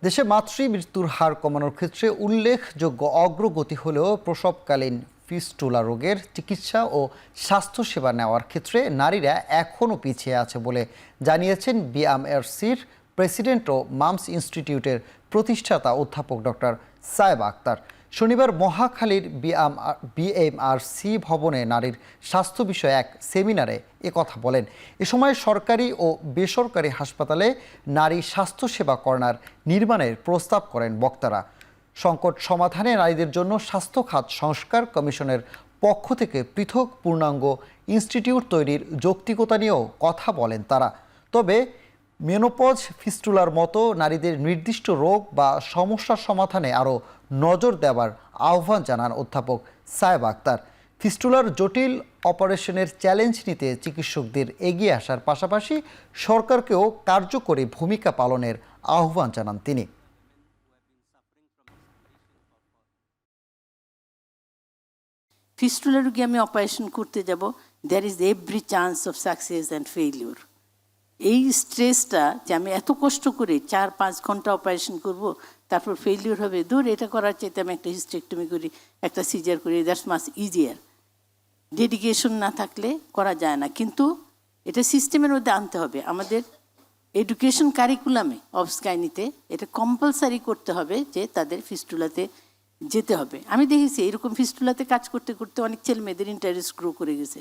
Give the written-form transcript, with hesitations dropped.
দেশে মাতৃ মৃত্যুর হার কমানোর ক্ষেত্রে উল্লেখযোগ্য অগ্রগতি হলেও প্রসবকালীন ফিস্টুলা রোগের চিকিৎসা ও স্বাস্থ্যসেবা নেওয়ার ক্ষেত্রে নারীরা এখনও পিছিয়ে আছে বলে জানিয়েছেন বিএমআরসির প্রেসিডেন্ট ও মামস ইনস্টিটিউটের প্রতিষ্ঠাতা অধ্যাপক ডক্টর সায়েবা আক্তার। শনিবার মহাখালীর বিএমআরসি ভবনে নারীর স্বাস্থ্য বিষয়ে এক সেমিনারে কথা বলেন। এ সময় সরকারি ও বেসরকারি হাসপাতালে নারী স্বাস্থ্যসেবা কর্নার নির্মাণের প্রস্তাব করেন বক্তারা। সংকট সমাধানে নারীদের জন্য স্বাস্থ্য খাত সংস্কার কমিশনের পক্ষ থেকে পৃথক পূর্ণাঙ্গ ইনস্টিটিউট তৈরির যৌক্তিকতা নিয়েও কথা বলেন তারা। তবে মেনোপজ ফিস্টুলার মতো নারীদের নির্দিষ্ট রোগ বা সমস্যার সমাধানে আরও নজর দেওয়ার আহ্বান জানান অধ্যাপক সায়েবা আক্তার। ফিস্টুলার জটিল অপারেশনের চ্যালেঞ্জ নিতে চিকিৎসকদের এগিয়ে আসার পাশাপাশি সরকারকেও কার্যকরী ভূমিকা পালনের আহ্বান জানান তিনি। ফিস্টুলা রোগী আমি অপারেশন করতে যাব, there is every chance of success and failure. এই স্ট্রেসটা যে আমি এত কষ্ট করে 4-5 ঘন্টা অপারেশন করব, তারপর ফেইলিউর হবে, দূর এটা করার চাইতে আমি একটা হিস্টেক্টমি করি, একটা সিজার করি, দ্যাটস মাচ ইজিয়ার। ডেডিকেশন না থাকলে করা যায় না, কিন্তু এটা সিস্টেমের মধ্যে আনতে হবে। আমাদের এডুকেশন কারিকুলামে অবস্কাইনিতে এটা কম্পালসারি করতে হবে যে তাদের ফিস্টুলাতে যেতে হবে। আমি দেখেছি এরকম ফিস্টুলাতে কাজ করতে করতে অনেক ছেলে মেয়েদের ইন্টারেস্ট গ্রো করে গেছে।